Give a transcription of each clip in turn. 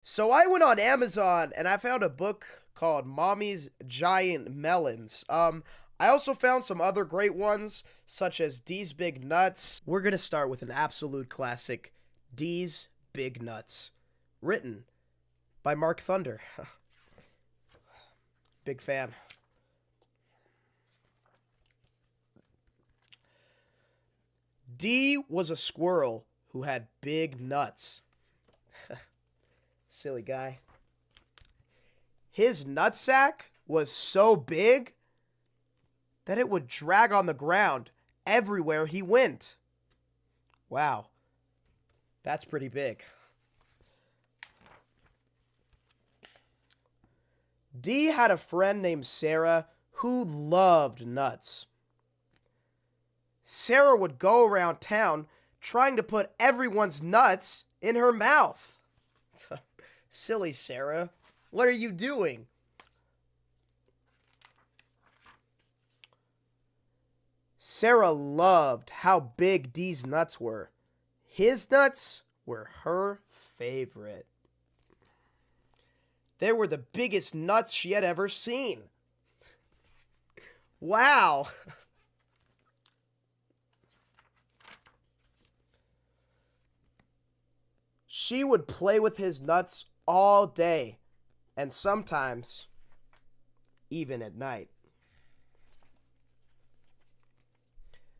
So I went on Amazon and I found a book called Mommy's Giant Melons. I also found some other great ones, such as D's Big Nuts. We're gonna start with an absolute classic, D's Big Nuts, written by Mark Thunder. Big fan. D was a squirrel who had big nuts. Silly guy. His nutsack was so big that it would drag on the ground everywhere he went. Wow, that's pretty big. D had a friend named Sarah who loved nuts. Sarah would go around town trying to put everyone's nuts in her mouth. Silly Sarah, what are you doing? Sarah loved how big D's nuts were. His nuts were her favorite. They were the biggest nuts she had ever seen. Wow. She would play with his nuts all day, and sometimes even at night.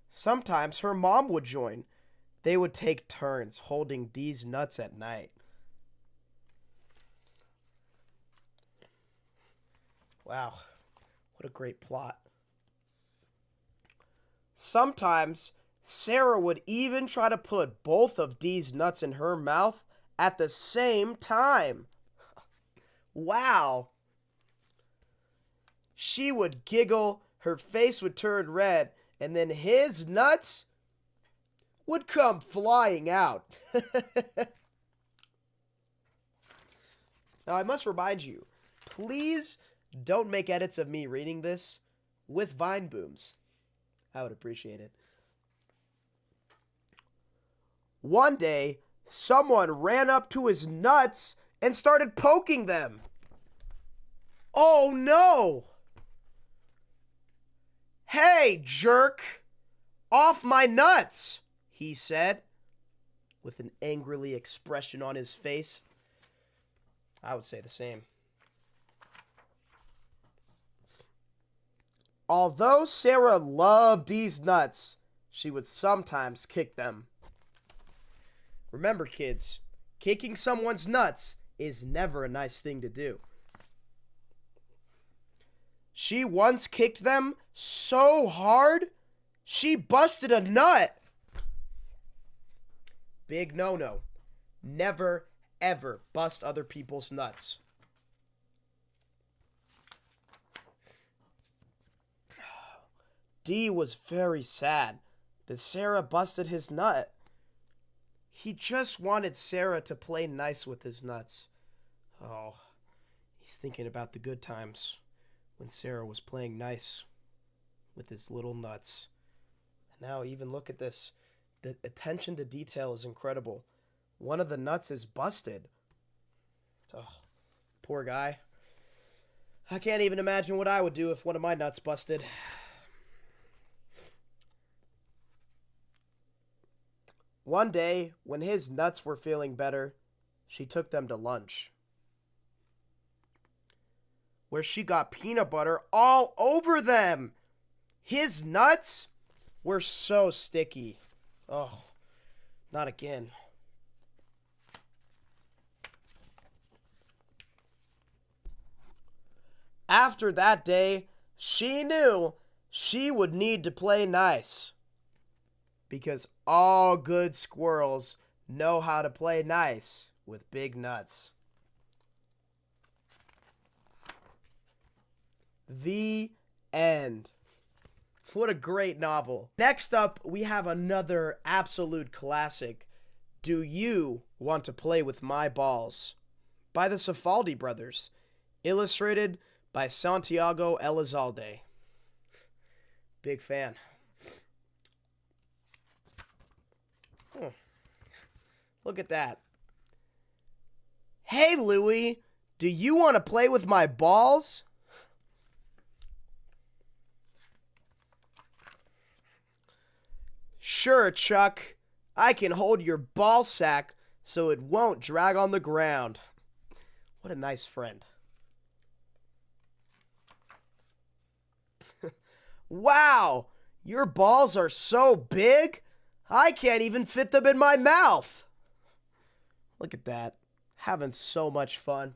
Sometimes her mom would join. They would take turns holding D's nuts at night. Wow, what a great plot. Sometimes Sarah would even try to put both of D's nuts in her mouth at the same time. Wow. She would giggle, her face would turn red, and then his nuts would come flying out. Now, I must remind you, please don't make edits of me reading this with vine booms. I would appreciate it. One day, someone ran up to his nuts and started poking them. Oh no! Hey, jerk! Off my nuts! He said, with an angrily expression on his face. I would say the same. Although Sarah loved these nuts, she would sometimes kick them. Remember, kids, kicking someone's nuts is never a nice thing to do. She once kicked them so hard, she busted a nut. Big no-no. Never, ever bust other people's nuts. D was very sad that Sarah busted his nut. He just wanted Sarah to play nice with his nuts. Oh, he's thinking about the good times when Sarah was playing nice with his little nuts. And now even look at this. The attention to detail is incredible. One of the nuts is busted. Oh, poor guy. I can't even imagine what I would do if one of my nuts busted. One day, when his nuts were feeling better, she took them to lunch, where she got peanut butter all over them. His nuts were so sticky. Oh, not again. After that day, she knew she would need to play nice, because all good squirrels know how to play nice with big nuts. The end. What a great novel. Next up, we have another absolute classic, Do You Want to Play with My Balls? By the Cifaldi brothers, illustrated by Santiago Elizalde. Big fan. Look at that. Hey, Louie, do you want to play with my balls? Sure, Chuck. I can hold your ball sack so it won't drag on the ground. What a nice friend. Wow, your balls are so big, I can't even fit them in my mouth. Look at that. Having so much fun.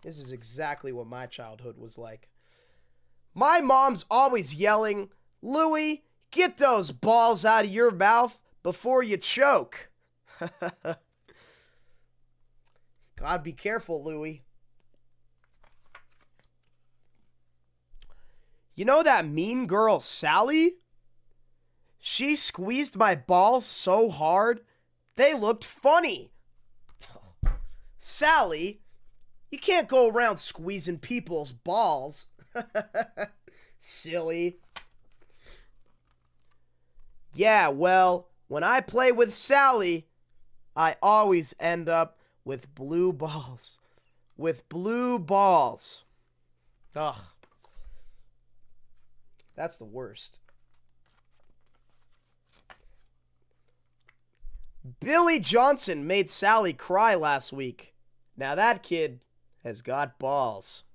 This is exactly what my childhood was like. My mom's always yelling, Louie, get those balls out of your mouth before you choke. God, be careful, Louie. You know that mean girl, Sally? She squeezed my balls so hard, they looked funny. Sally, you can't go around squeezing people's balls. Silly. Yeah, well, when I play with Sally, I always end up with blue balls. With blue balls. Ugh. That's the worst. Billy Johnson made Sally cry last week. Now that kid has got balls.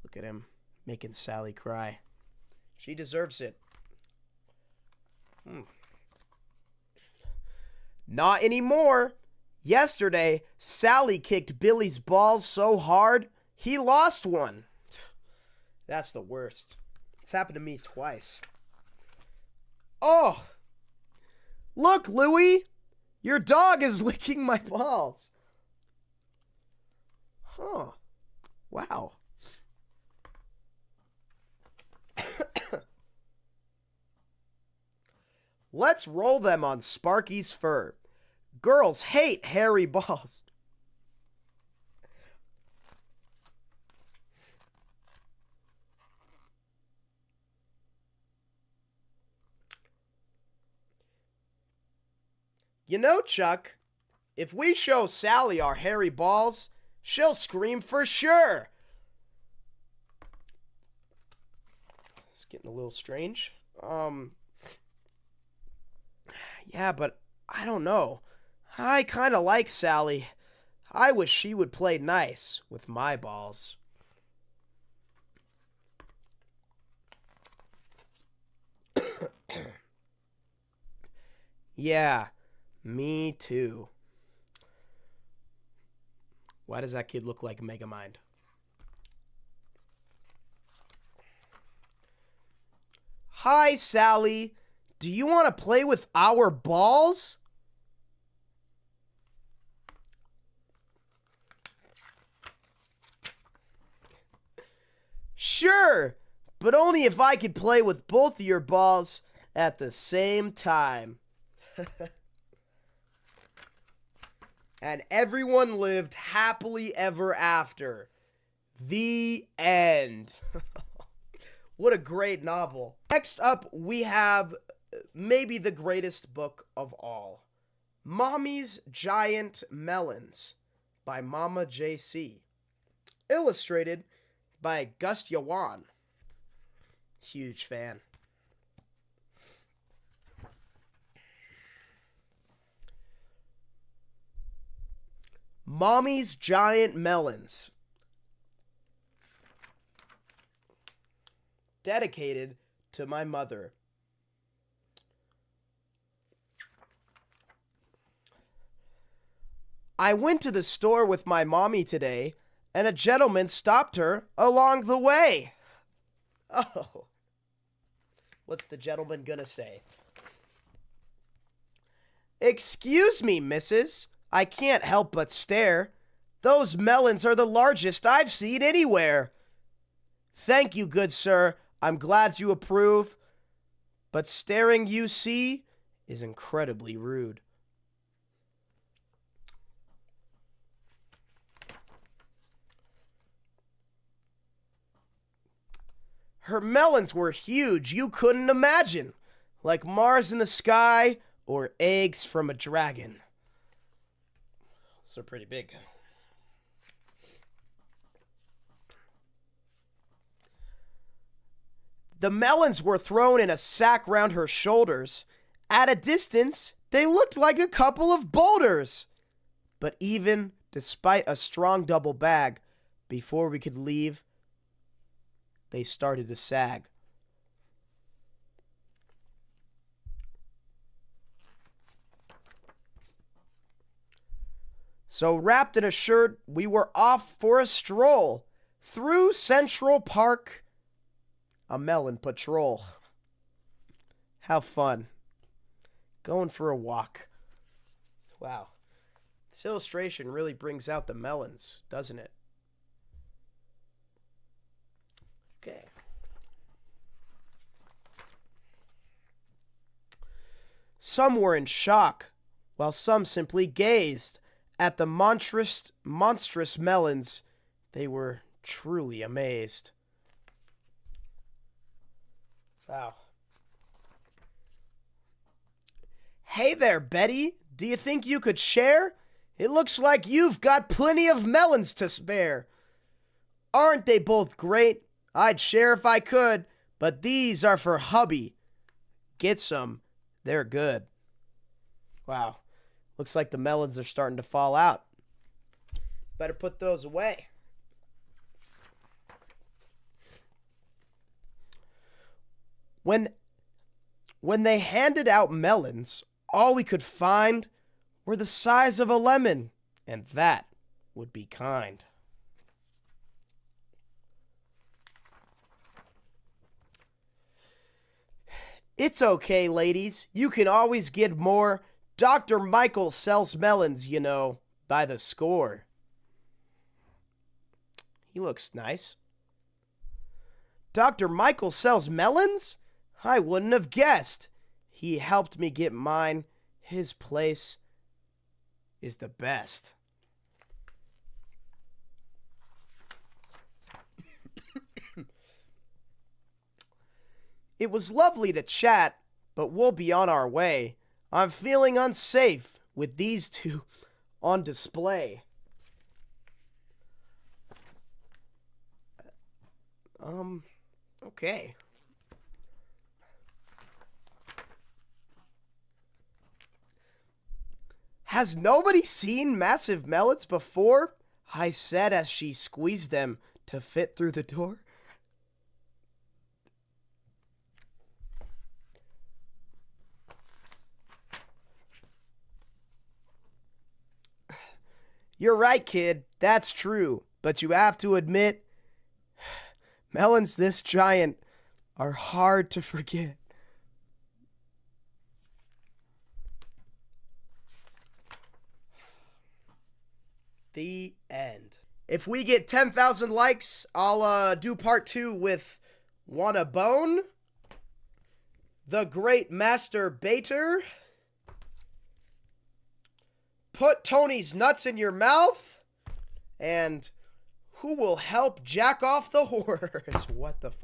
Look at him making Sally cry. She deserves it. Not anymore. Yesterday, Sally kicked Billy's balls so hard, he lost one. That's the worst. It's happened to me twice. Oh! Look, Louie! Your dog is licking my balls. Huh. Wow. Let's roll them on Sparky's fur. Girls hate hairy balls. You know, Chuck, if we show Sally our hairy balls, she'll scream for sure. It's getting a little strange. Yeah, but I don't know. I kind of like Sally. I wish she would play nice with my balls. Yeah, me too. Why does that kid look like Megamind? Hi, Sally. Do you want to play with our balls? Sure, but only if I could play with both of your balls at the same time. And everyone lived happily ever after. The end. What a great novel. Next up, we have maybe the greatest book of all. Mommy's Giant Melons by Mama J.C. Illustrated by Gus Yawan. Huge fan. Mommy's Giant Melons. Dedicated to my mother. I went to the store with my mommy today, and a gentleman stopped her along the way. Oh. What's the gentleman gonna say? Excuse me, missus. I can't help but stare. Those melons are the largest I've seen anywhere. Thank you, good sir. I'm glad you approve. But staring, you see, is incredibly rude. Her melons were huge, you couldn't imagine. Like Mars in the sky or eggs from a dragon. those are pretty big. The melons were thrown in a sack round her shoulders. At a distance, they looked like a couple of boulders. But even despite a strong double bag, before we could leave, they started to sag. So wrapped in a shirt, we were off for a stroll through Central Park, a melon patrol. How fun. Going for a walk. Wow. This illustration really brings out the melons, doesn't it? Okay. Some were in shock, while some simply gazed at the monstrous melons. They were truly amazed. Wow. Hey there, Betty. Do you think you could share? It looks like you've got plenty of melons to spare. Aren't they both great? I'd share if I could, but these are for hubby. Get some. They're good. Wow. Looks like the melons are starting to fall out. Better put those away. When they handed out melons, all we could find were the size of a lemon, and that would be kind. It's okay, ladies. You can always get more. Dr. Michael sells melons, you know, by the score. He looks nice. Dr. Michael sells melons? I wouldn't have guessed. He helped me get mine. His place is the best. It was lovely to chat, but we'll be on our way. I'm feeling unsafe with these two on display. Okay. Has nobody seen massive melons before? I said as she squeezed them to fit through the door. You're right, kid. That's true. But you have to admit, melons this giant are hard to forget. The end. If we get 10,000 likes, I'll do part 2 with Want a Bone? The Great Master Baiter? Put Tony's nuts in your mouth? And who will help jack off the horse? What the fuck?